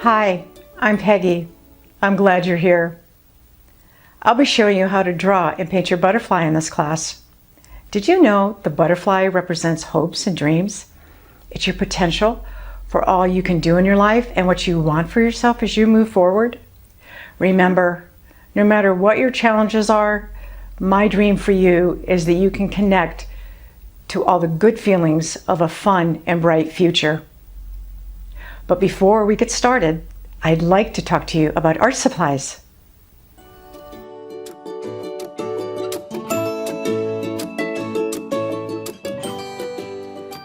Hi, I'm Peggy. I'm glad you're here. I'll be showing you how to draw and paint your butterfly in this class. Did you know the butterfly represents hopes and dreams? It's your potential for all you can do in your life and what you want for yourself as you move forward. Remember, no matter what your challenges are, my dream for you is that you can connect to all the good feelings of a fun and bright future. But before we get started, I'd like to talk to you about art supplies.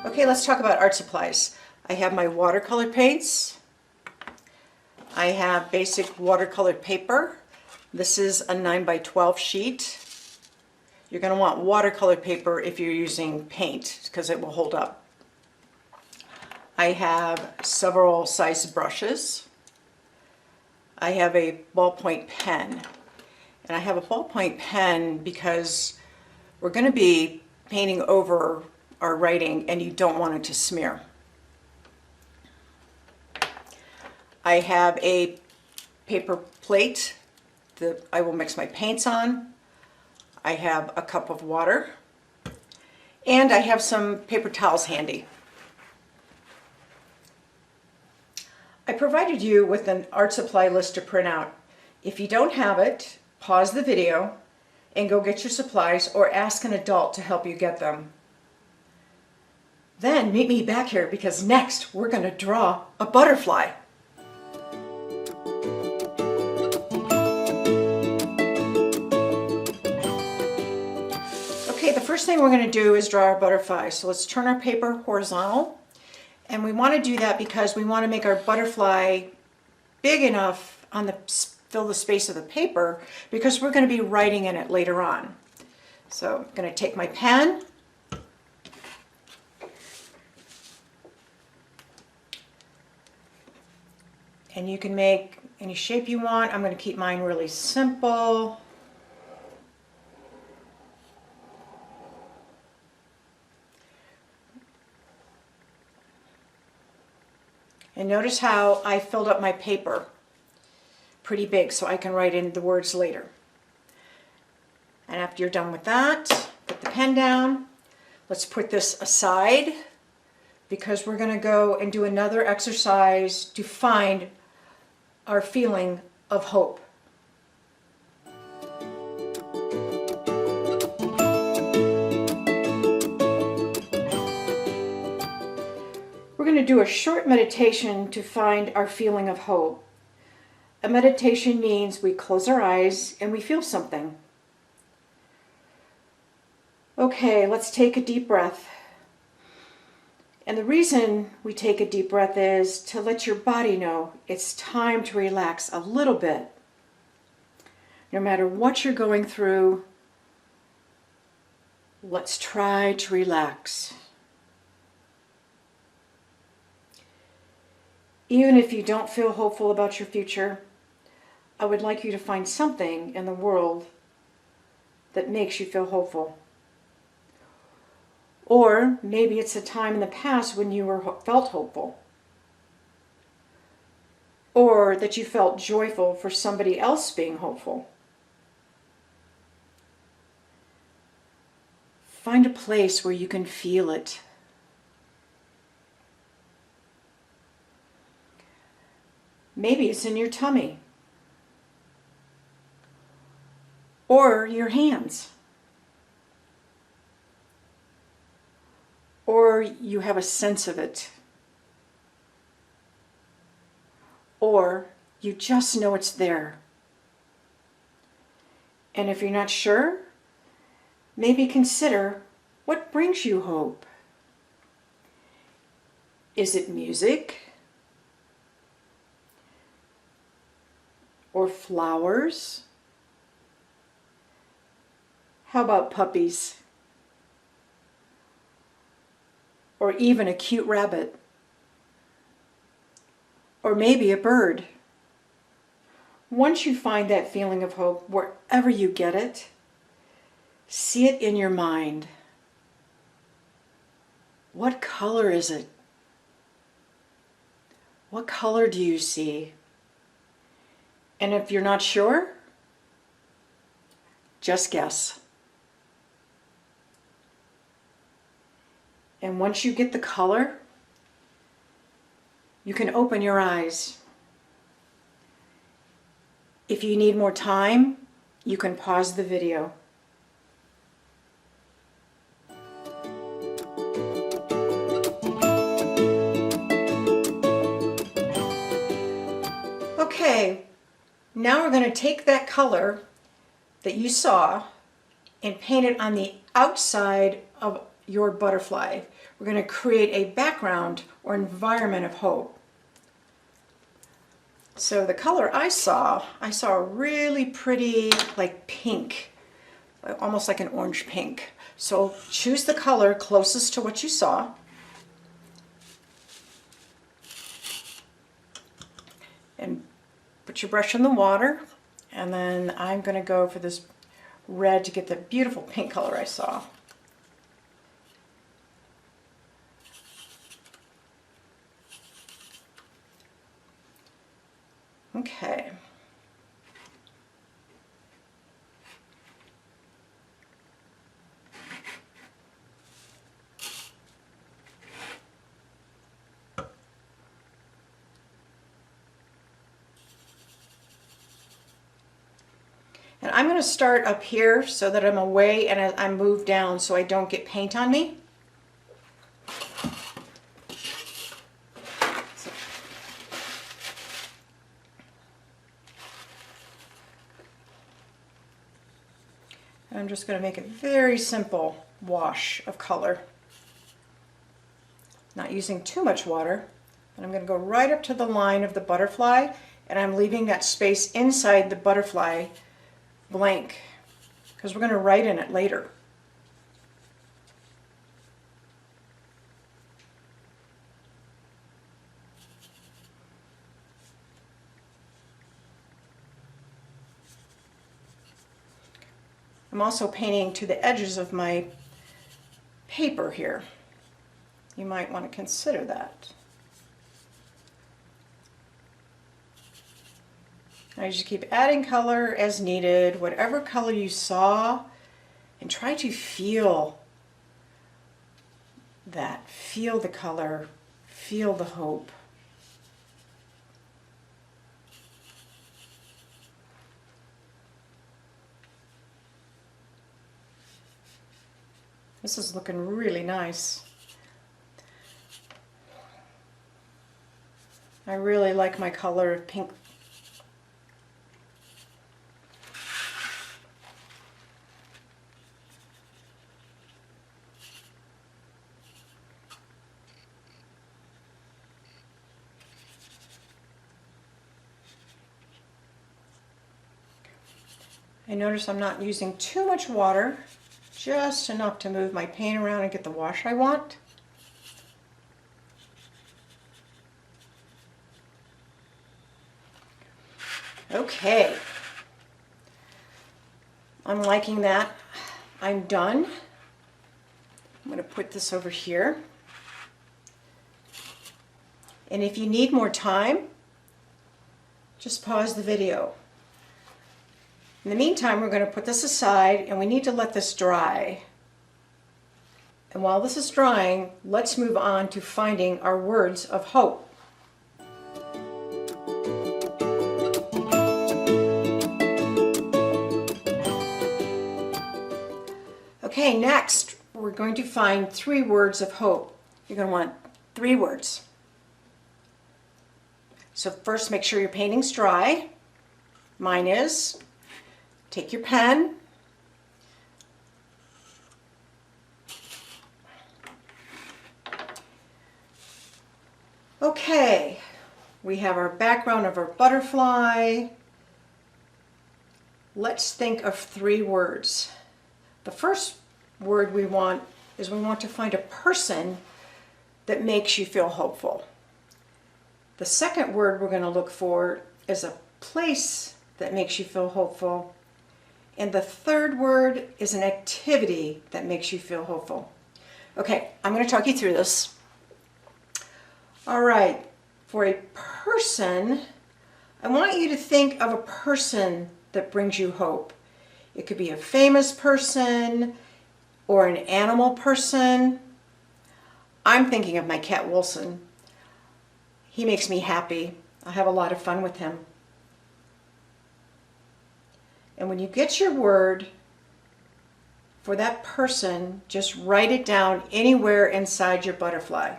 Okay, let's talk about art supplies. I have my watercolor paints. I have basic watercolored paper. This is a 9x12 sheet. You're going to want watercolor paper if you're using paint because it will hold up. I have several size brushes. I have a ballpoint pen. And I have a ballpoint pen because we're going to be painting over our writing and you don't want it to smear. I have a paper plate that I will mix my paints on. I have a cup of water. And I have some paper towels handy. I provided you with an art supply list to print out. If you don't have it, pause the video and go get your supplies or ask an adult to help you get them. Then meet me back here because next we're going to draw a butterfly. Okay, the first thing we're going to do is draw our butterfly. So let's turn our paper horizontal. And we want to do that because we want to make our butterfly big enough on the fill the space of the paper because we're going to be writing in it later on. So I'm going to take my pen. And you can make any shape you want. I'm going to keep mine really simple. And notice how I filled up my paper pretty big so I can write in the words later. And after you're done with that, put the pen down. Let's put this aside because we're going to go and do another exercise to find our feeling of hope. We're going to do a short meditation to find our feeling of hope. A meditation means we close our eyes and we feel something. Okay, let's take a deep breath. And the reason we take a deep breath is to let your body know it's time to relax a little bit. No matter what you're going through, let's try to relax. Even if you don't feel hopeful about your future, I would like you to find something in the world that makes you feel hopeful. Or maybe it's a time in the past when you felt hopeful. Or that you felt joyful for somebody else being hopeful. Find a place where you can feel it. Maybe it's in your tummy. Or your hands. Or you have a sense of it. Or you just know it's there. And if you're not sure, maybe consider what brings you hope. Is it music? Or flowers? How about puppies? Or even a cute rabbit? Or maybe a bird? Once you find that feeling of hope, wherever you get it, see it in your mind. What color is it? What color do you see? And if you're not sure, just guess. And once you get the color, you can open your eyes. If you need more time, you can pause the video. Okay, now we're going to take that color that you saw and paint it on the outside of your butterfly. We're going to create a background or environment of hope. So the color I saw a really pretty, like pink, almost like an orange pink. So choose the color closest to what you saw. And put your brush in the water. And then I'm going to go for this red to get the beautiful pink color I saw. Okay. And I'm going to start up here so that I'm away and I move down so I don't get paint on me. I'm just going to make a very simple wash of color. Not using too much water. And I'm going to go right up to the line of the butterfly, and I'm leaving that space inside the butterfly blank because we're going to write in it later. I'm also painting to the edges of my paper here. You might want to consider that. I just keep adding color as needed, whatever color you saw, and try to feel that. Feel the color, feel the hope. This is looking really nice. I really like my color of pink. I notice I'm not using too much water, just enough to move my paint around and get the wash I want. Okay, I'm liking that. I'm done. I'm going to put this over here. And if you need more time, just pause the video. In the meantime, we're going to put this aside and we need to let this dry. And while this is drying, let's move on to finding our words of hope. Okay, next we're going to find 3 words of hope. You're going to want 3 words. So first, make sure your painting's dry. Mine is. Take your pen. Okay, we have our background of our butterfly. Let's think of 3 words. The first word we want to find a person that makes you feel hopeful. The second word we're going to look for is a place that makes you feel hopeful. And the third word is an activity that makes you feel hopeful. Okay, I'm going to talk you through this. All right, For a person, I want you to think of a person that brings you hope. It could be a famous person or an animal person. I'm thinking of my cat Wilson. He makes me happy. I have a lot of fun with him. And when you get your word for that person, just write it down anywhere inside your butterfly.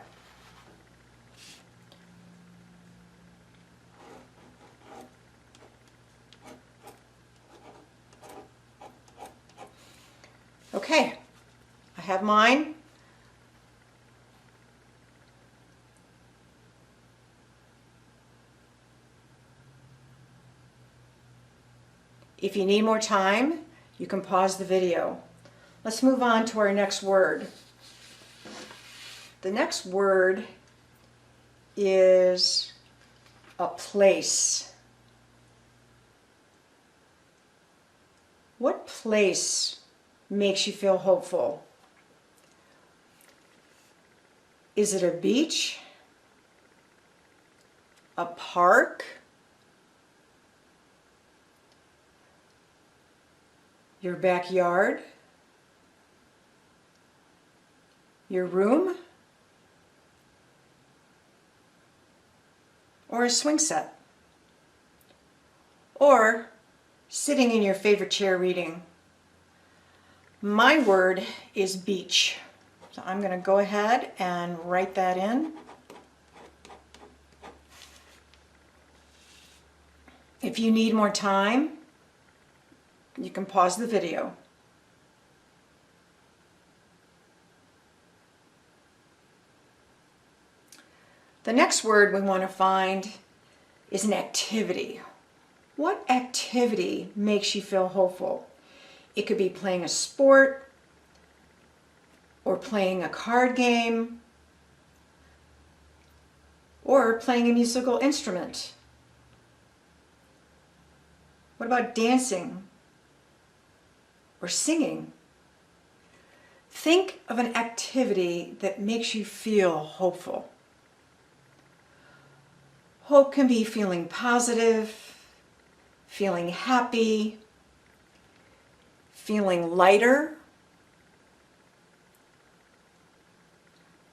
Okay, I have mine. If you need more time, you can pause the video. Let's move on to our next word. The next word is a place. What place makes you feel hopeful? Is it a beach? A park? Your backyard? Your room? Or a swing set? Or sitting in your favorite chair reading? My word is beach. So I'm going to go ahead and write that in. If you need more time, you can pause the video. The next word we want to find is an activity. What activity makes you feel hopeful? It could be playing a sport or playing a card game or playing a musical instrument. What about dancing or singing? Think of an activity that makes you feel hopeful. Hope can be feeling positive, feeling happy, feeling lighter,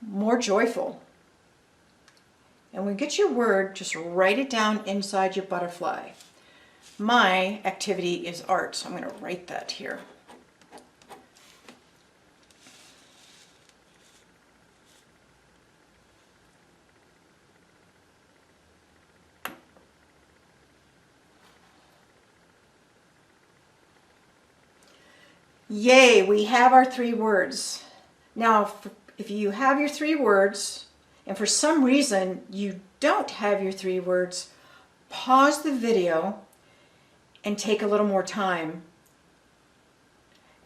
more joyful. And when you get your word, just write it down inside your butterfly. My activity is art, so I'm going to write that here. Yay, we have our 3 words. Now, if you have your 3 words, and for some reason you don't have your 3 words, pause the video and take a little more time.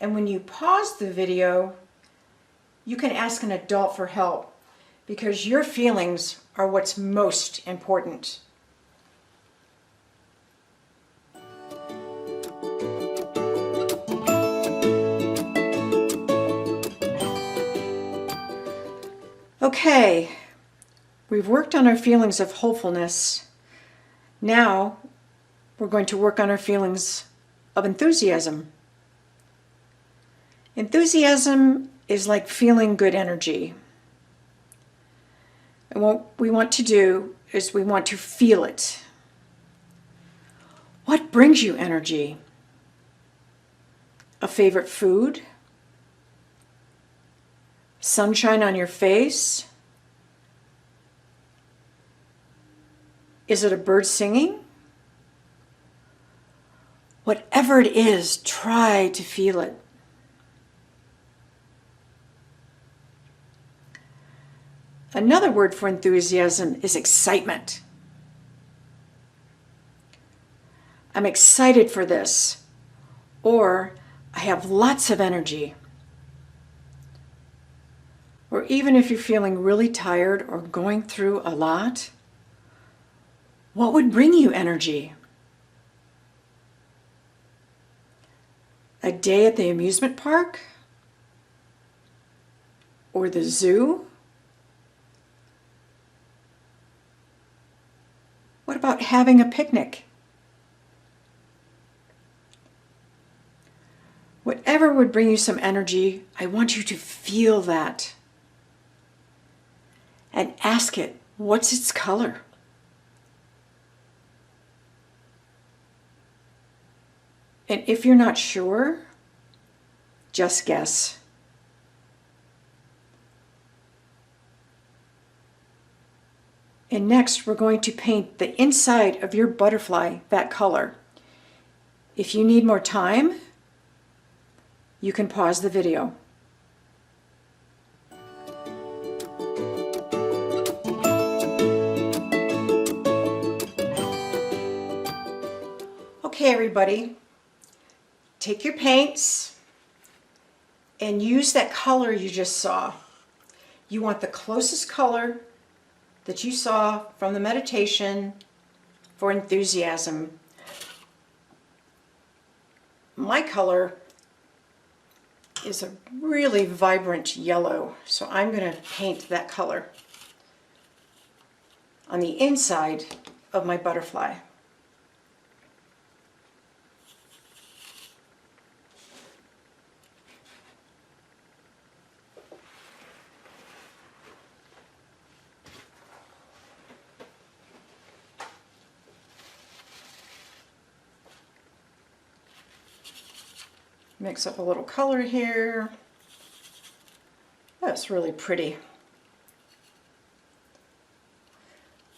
And when you pause the video, you can ask an adult for help because your feelings are what's most important. Okay, we've worked on our feelings of hopefulness. Now we're going to work on our feelings of enthusiasm. Enthusiasm is like feeling good energy. And what we want to do is we want to feel it. What brings you energy? A favorite food? Sunshine on your face? Is it a bird singing? Whatever it is, try to feel it. Another word for enthusiasm is excitement. I'm excited for this, or I have lots of energy. Or even if you're feeling really tired or going through a lot, what would bring you energy? A day at the amusement park? Or the zoo? having a picnic. Whatever would bring you some energy, I want you to feel that. And ask it, what's its color? And if you're not sure, just guess. And next, we're going to paint the inside of your butterfly that color. If you need more time, you can pause the video. Okay, everybody, take your paints and use that color you just saw. You want the closest color that you saw from the meditation for enthusiasm. My color is a really vibrant yellow, so I'm going to paint that color on the inside of my butterfly. Mix up a little color here. That's really pretty.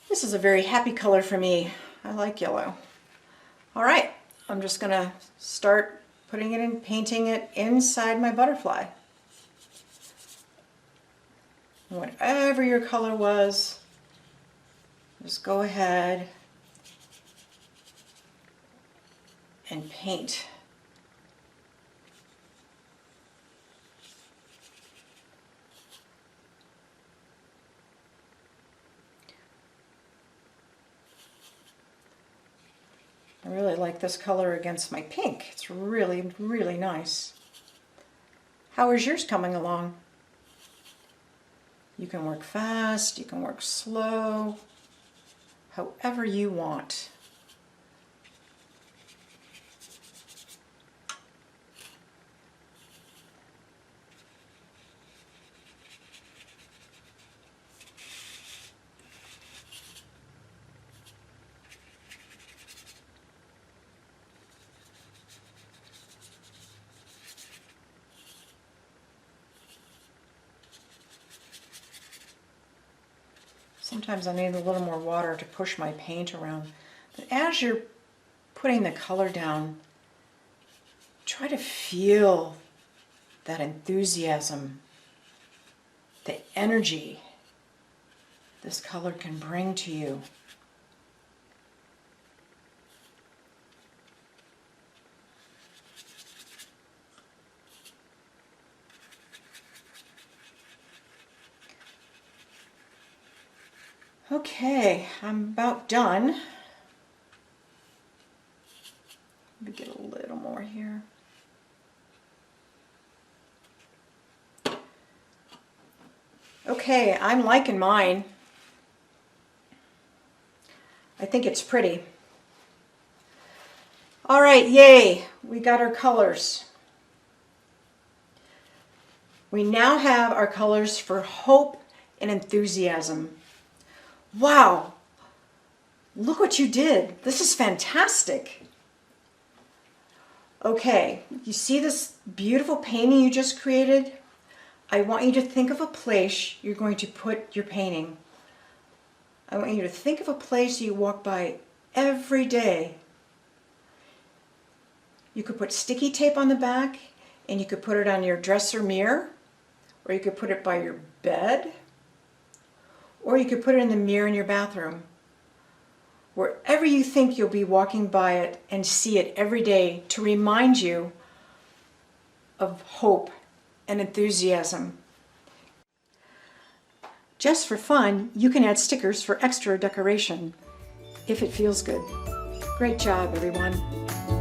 This is a very happy color for me. I like yellow. All right, I'm just gonna start putting it in, painting it inside my butterfly. Whatever your color was, just go ahead and paint. I really like this color against my pink. It's really, really nice. How is yours coming along? You can work fast, you can work slow, however you want. Sometimes I need a little more water to push my paint around. But as you're putting the color down, try to feel that enthusiasm, the energy this color can bring to you. Okay, I'm about done. Let me get a little more here. Okay, I'm liking mine. I think it's pretty. All right, yay, we got our colors. We now have our colors for hope and enthusiasm. Wow, look what you did. This is fantastic. Okay, you see this beautiful painting you just created? I want you to think of a place you're going to put your painting. I want you to think of a place you walk by every day. You could put sticky tape on the back, and you could put it on your dresser mirror, or you could put it by your bed, or you could put it in the mirror in your bathroom. Wherever you think you'll be walking by it and see it every day to remind you of hope and enthusiasm. Just for fun, you can add stickers for extra decoration if it feels good. Great job, everyone.